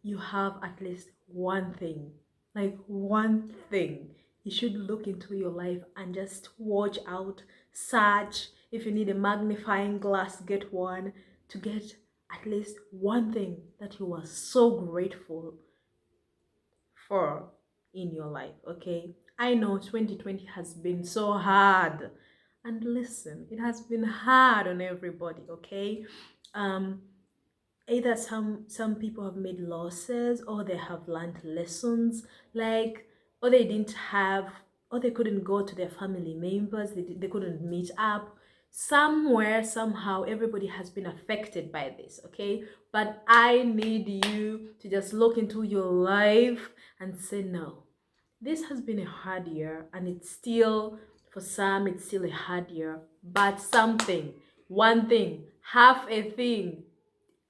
you have at least one thing, like one thing. You should look into your life and just watch out, search. If you need a magnifying glass, get one, to get at least one thing that you are so grateful for in your life, okay? I know 2020 has been so hard. And listen, it has been hard on everybody, okay? Um, Either some people have made losses, or they have learned lessons, like, or they didn't have, or they couldn't go to their family members, they couldn't meet up. Somewhere, somehow, everybody has been affected by this, okay? But I need you to just look into your life and say, no, this has been a hard year, and it's still, for some, it's still a hard year, but something, one thing, half a thing.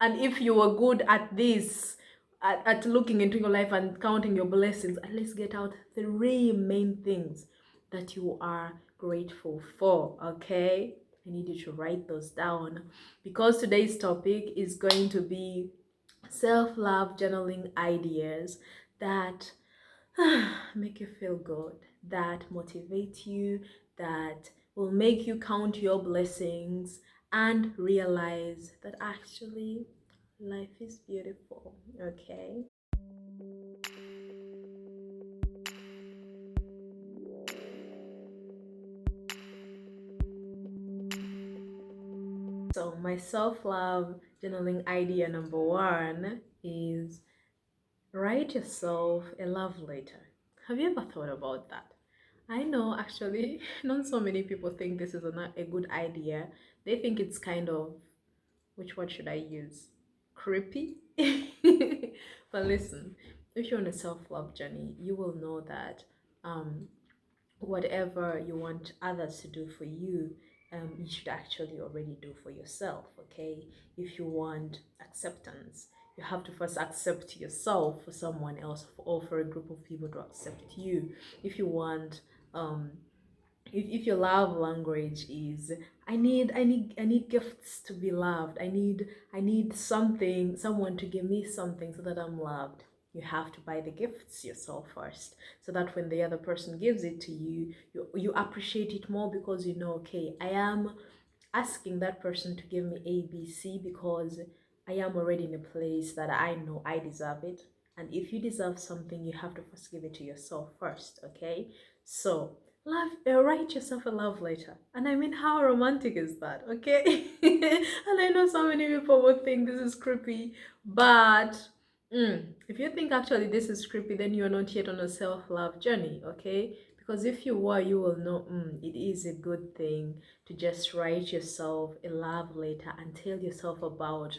And if you were good at this, at looking into your life and counting your blessings, at least get out three main things that you are grateful for, okay? I need you to write those down, because today's topic is going to be self-love journaling ideas that make you feel good, that motivate you, that will make you count your blessings and realize that actually life is beautiful, okay? So, my self love journaling idea number one is write yourself a love letter. Have you ever thought about that? I know actually, not so many people think this is a good idea. They think it's kind of, which word should I use? Creepy? But listen, if you're on a self-love journey, you will know that um, whatever you want others to do for you, you should actually already do for yourself, okay? If you want acceptance, you have to first accept yourself for someone else, or for a group of people to accept you. If you want um if your love language is, I need gifts to be loved, I need something, someone to give me something so that I'm loved, you have to buy the gifts yourself first, so that when the other person gives it to you, you appreciate it more, because you know, okay, I am asking that person to give me ABC because I am already in a place that I know I deserve it. And if you deserve something, you have to first give it to yourself first, okay? So, write yourself a love letter. And I mean, how romantic is that, okay? And I know so many people would think this is creepy, but if you think actually this is creepy, then you're not yet on a self-love journey, okay? Because if you were, you will know it is a good thing to just write yourself a love letter and tell yourself about,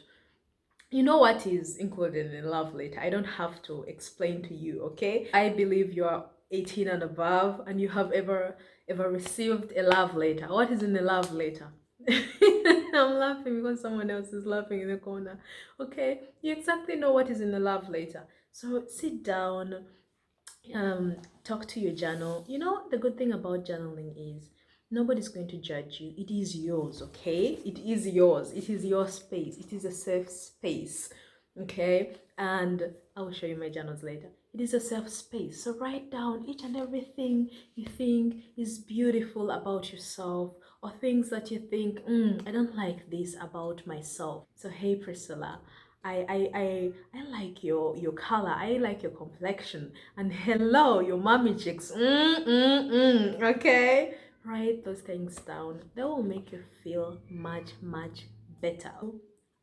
you know, what is included in a love letter. I don't have to explain to you, okay? I believe you are 18 and above, and you have ever received a love letter. What is in a love letter? I'm laughing because someone else is laughing in the corner. Okay, you exactly know what is in a love letter. So sit down, talk to your journal. You know, the good thing about journaling is nobody's going to judge you. It is yours, okay? It is yours. It is your space. It is a safe space, okay? And I will show you my journals later. It is a safe space. So write down each and everything you think is beautiful about yourself, or things that you think, I don't like this about myself. So hey, Priscilla, I like your color. I like your complexion. And hello, your mommy chicks. Okay, write those things down. That will make you feel much better.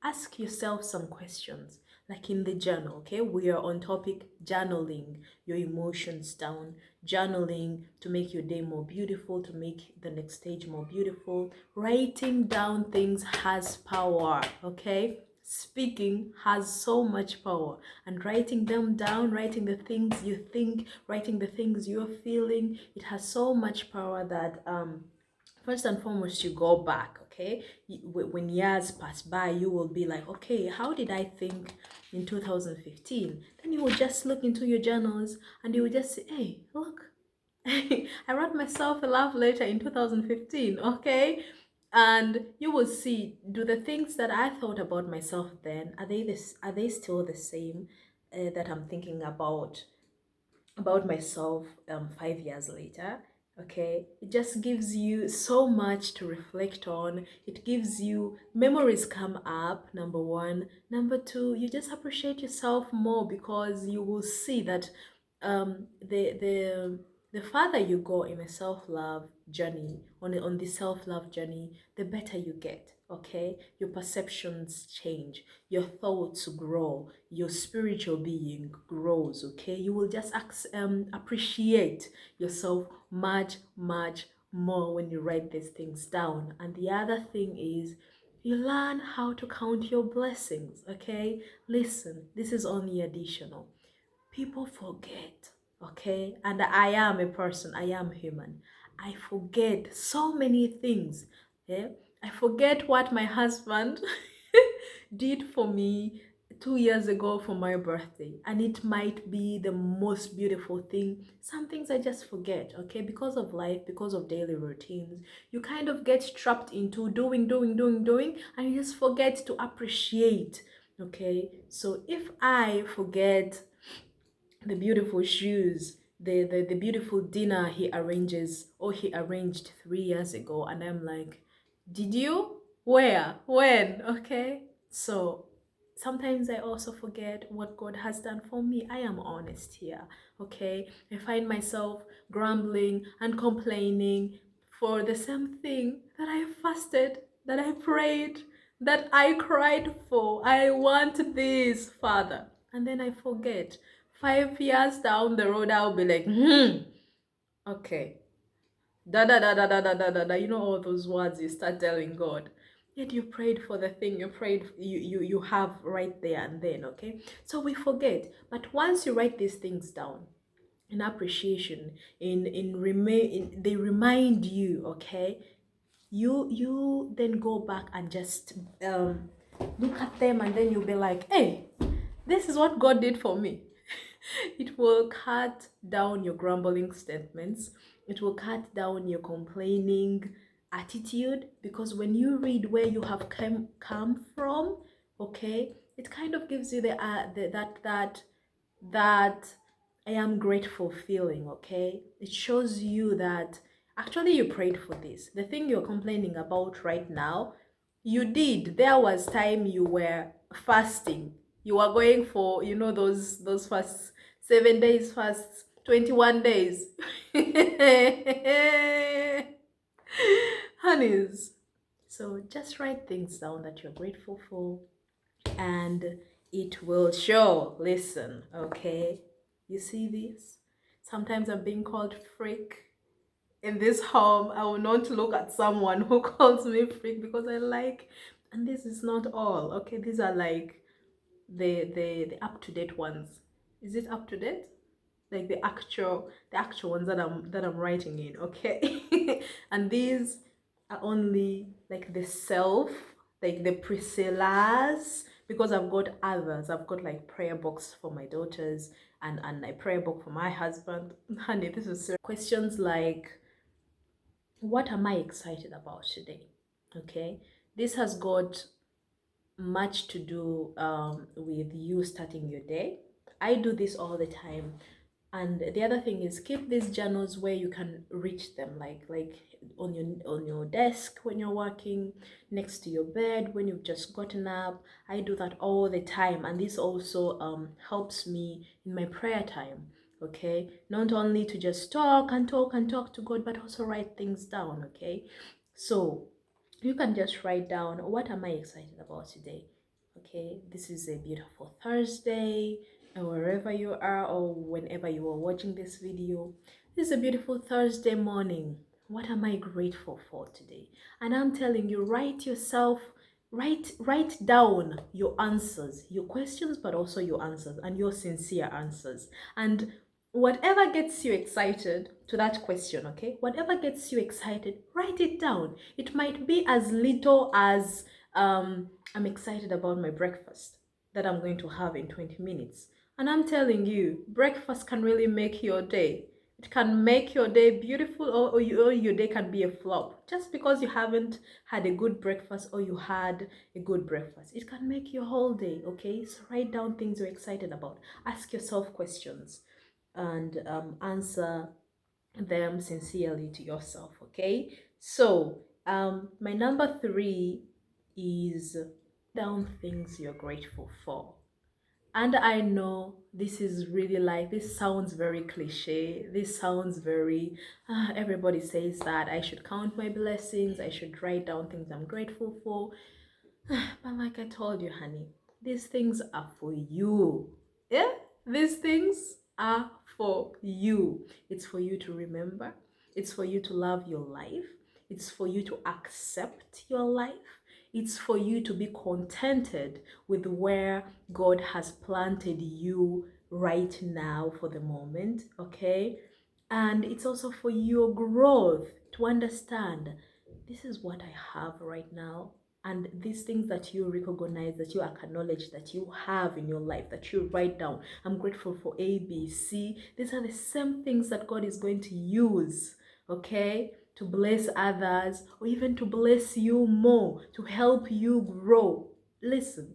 Ask yourself some questions, like in the journal. Okay, we are on topic journaling your emotions down, journaling to make your day more beautiful, to make the next stage more beautiful. Writing down things has power, okay? Speaking has so much power, and writing them down, writing the things you think, writing the things you're feeling, it has so much power that first and foremost, you go back, okay? When years pass by, you will be like, okay, how did I think in 2015? Then you will just look into your journals and you will just say, hey, look, I wrote myself a love letter in 2015, okay? And you will see, do the things that I thought about myself then, are they still the same? that I'm thinking about myself 5 years later. Okay, it just gives you so much to reflect on. It gives you memories come up, number one. Number two, you just appreciate yourself more because you will see that the farther you go in a self-love journey, on the self-love journey, the better you get. Okay, your perceptions change, your thoughts grow, your spiritual being grows. Okay, you will just appreciate yourself much more when you write these things down. And the other thing is, you learn how to count your blessings. Okay, listen, this is only additional. People forget. Okay, and I am a person, I am human, I forget so many things. Yeah, I forget what my husband did for me 2 years ago for my birthday, and it might be the most beautiful thing. Some things I just forget. Okay, because of life, because of daily routines, you kind of get trapped into doing, and you just forget to appreciate. Okay, so if I forget the beautiful shoes, the beautiful dinner he arranged 3 years ago, and I'm like, did you? Where? When? Okay. So sometimes I also forget what God has done for me. I am honest here. Okay. I find myself grumbling and complaining for the same thing that I fasted, that I prayed, that I cried for. I want this, Father. And then I forget. 5 years down the road, I'll be like, okay. Da da da da da da da da da. You know all those words you start telling God. Yet you prayed for the thing you prayed you have right there and then. Okay. So we forget. But once you write these things down, in appreciation, they remind you. Okay, you then go back and just look at them, and then you'll be like, hey, this is what God did for me. It will cut down your grumbling statements. It will cut down your complaining attitude, because when you read where you have come from, okay, it kind of gives you that I am grateful feeling. Okay, it shows you that actually you prayed for this. The thing you're complaining about right now, you did. There was time you were fasting. You were going for, those fasts, 7 days fasts, 21 days. Honeys. So just write things down that you're grateful for, and it will show. Listen, okay? You see this? Sometimes I'm being called freak. In this home, I will not look at someone who calls me freak, because I like, and this is not all. Okay, these are like the up-to-date ones. Is it up to date? Like the actual ones that I'm writing in. Okay. And these are only like the self, like the Priscillas, because I've got others. I've got like prayer books for my daughters, and a prayer book for my husband. Honey, this is serious. Questions like, what am I excited about today? Okay, this has got much to do with you starting your day. I do this all the time. And the other thing is, keep these journals where you can reach them, like on your desk when you're working, next to your bed when you've just gotten up. I do that all the time, and this also helps me in my prayer time. Okay, not only to just talk and talk and talk to God, but also write things down. Okay, so you can just write down, what am I excited about today? Okay, this is a beautiful Thursday, and wherever you are or whenever you are watching this video, this is a beautiful Thursday morning. What am I grateful for today? And I'm telling you, write down your answers, your questions, but also your answers, and your sincere answers. And whatever gets you excited to that question, okay, whatever gets you excited, write it down. It might be as little as, I'm excited about my breakfast that I'm going to have in 20 minutes. And I'm telling you, breakfast can really make your day. It can make your day beautiful, or your day can be a flop. Just because you haven't had a good breakfast or you had a good breakfast, it can make your whole day, okay? So write down things you're excited about. Ask yourself questions and answer them sincerely to yourself, okay? So, my number 3 is down things you're grateful for. And I know this is really like, this sounds very cliche. This sounds very, everybody says that I should count my blessings, I should write down things I'm grateful for. But like I told you, honey, these things are for you. Yeah? These things are for you. It's for you to remember. It's for you to love your life. It's for you to accept your life. It's for you to be contented with where God has planted you right now for the moment, okay? And it's also for your growth to understand this is what I have right now. And these things that you recognize, that you acknowledge, that you have in your life, that you write down. I'm grateful for A, B, C. These are the same things that God is going to use, okay, to bless others, or even to bless you more, to help you grow. Listen,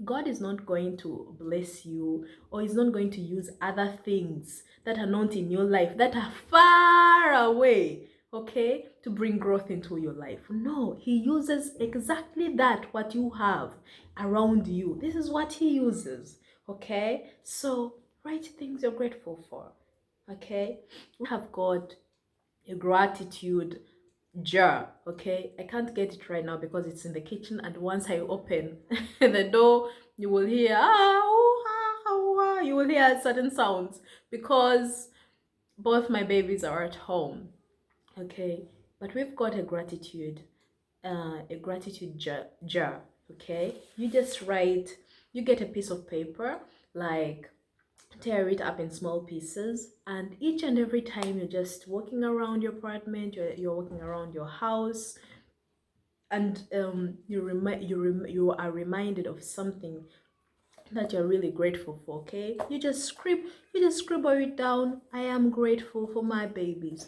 God is not going to bless you, or is not going to use other things that are not in your life, that are far away, okay, to bring growth into your life. No, He uses exactly that, what you have around you. This is what He uses, okay? So write things you're grateful for, okay? We have got a gratitude jar, okay? I can't get it right now because it's in the kitchen, and once I open the door, you will hear ooh, you will hear certain sounds because both my babies are at home, okay? But we've got a gratitude jar, okay? You just write, you get a piece of paper, like tear it up in small pieces, and each and every time you're just walking around your apartment, you're walking around your house, and you are reminded of something that you're really grateful for, okay? You just scribble it down. I am grateful for my babies.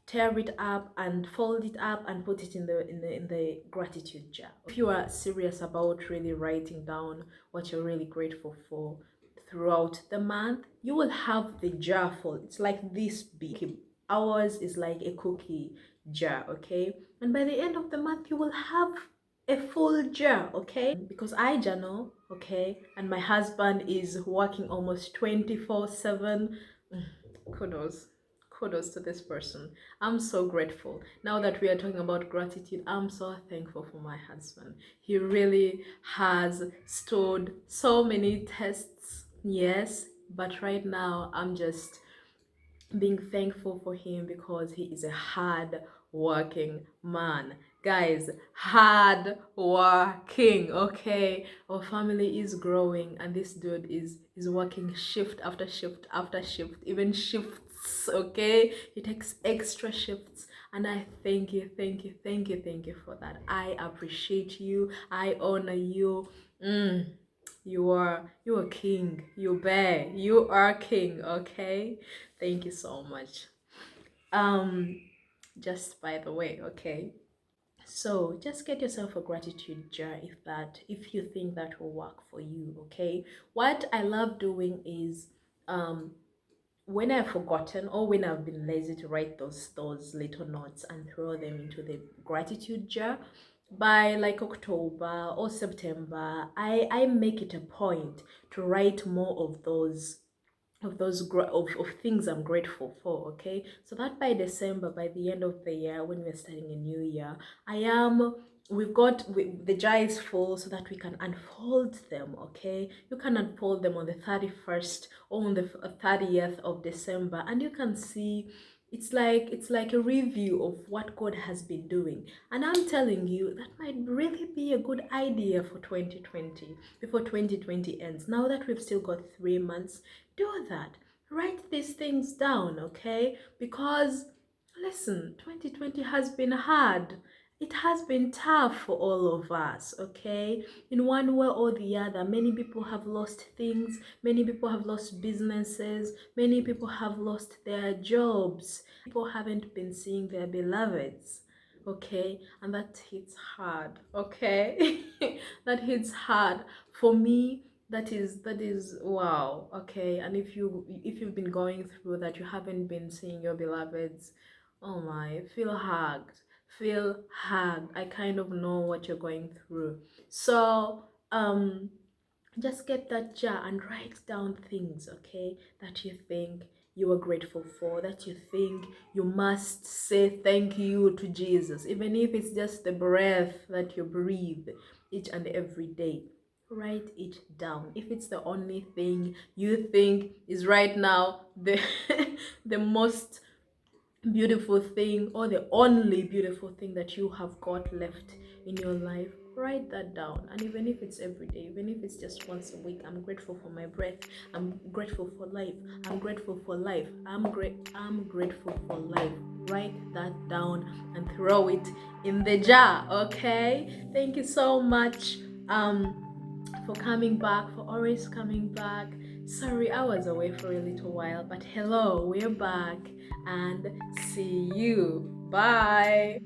Tear it up and fold it up and put it in the gratitude jar. If you are serious about really writing down what you're really grateful for throughout the month, you will have the jar full. It's like this big. Ours is like a cookie jar, okay? And by the end of the month, you will have a full jar, okay? Because I journal, okay, and my husband is working almost 24/7. Kudos. Kudos to this person. I'm so grateful. Now that we are talking about gratitude, I'm so thankful for my husband. He really has stood so many tests, yes, but right now I'm just being thankful for him because he is a hard working man. Guys, hard working, okay? Our family is growing, and this dude is working shift after shift after shift, even shifts, okay? He takes extra shifts, and I thank you, thank you, thank you, thank you for that. I appreciate you. I honor you. You are king. You bear. You are king, okay? Thank you so much. Um, just by the way, okay. So just get yourself a gratitude jar if you think that will work for you, okay? What I love doing is when I've forgotten or when I've been lazy to write those little notes and throw them into the gratitude jar, by like October or September, I make it a point to write more of things I'm grateful for, okay? So that by December, by the end of the year, when we're starting a new year, the jar is full so that we can unfold them, okay? You can unfold them on the 31st or on the 30th of December, and you can see it's like a review of what God has been doing. And I'm telling you, that might really be a good idea for 2020, before 2020 ends. Now that we've still got 3 months, do that. Write these things down, okay? Because listen, 2020 has been hard. it has been tough for all of us, okay? In one way or the other, many people have lost things, many people have lost businesses, many people have lost their jobs. People haven't been seeing their beloveds, okay? And that hits hard, okay? That hits hard. For me, that is wow, okay? And if you've been going through that, you haven't been seeing your beloveds, oh my, feel hugged. I kind of know what you're going through. So just get that jar and write down things, okay, that you think you are grateful for, that you think you must say thank you to Jesus, even if it's just the breath that you breathe each and every day. Write it down. If it's the only thing you think is right now the the most beautiful thing, or the only beautiful thing that you have got left in your life, write that down. And even if it's every day, even if it's just once a week, I'm grateful for my breath, I'm grateful for life, I'm grateful for life, I'm grateful for life. Write that down and throw it in the jar, okay? Thank you so much for coming back, for always coming back. Sorry, I was away for a little while, but hello, we're back, and see you. Bye.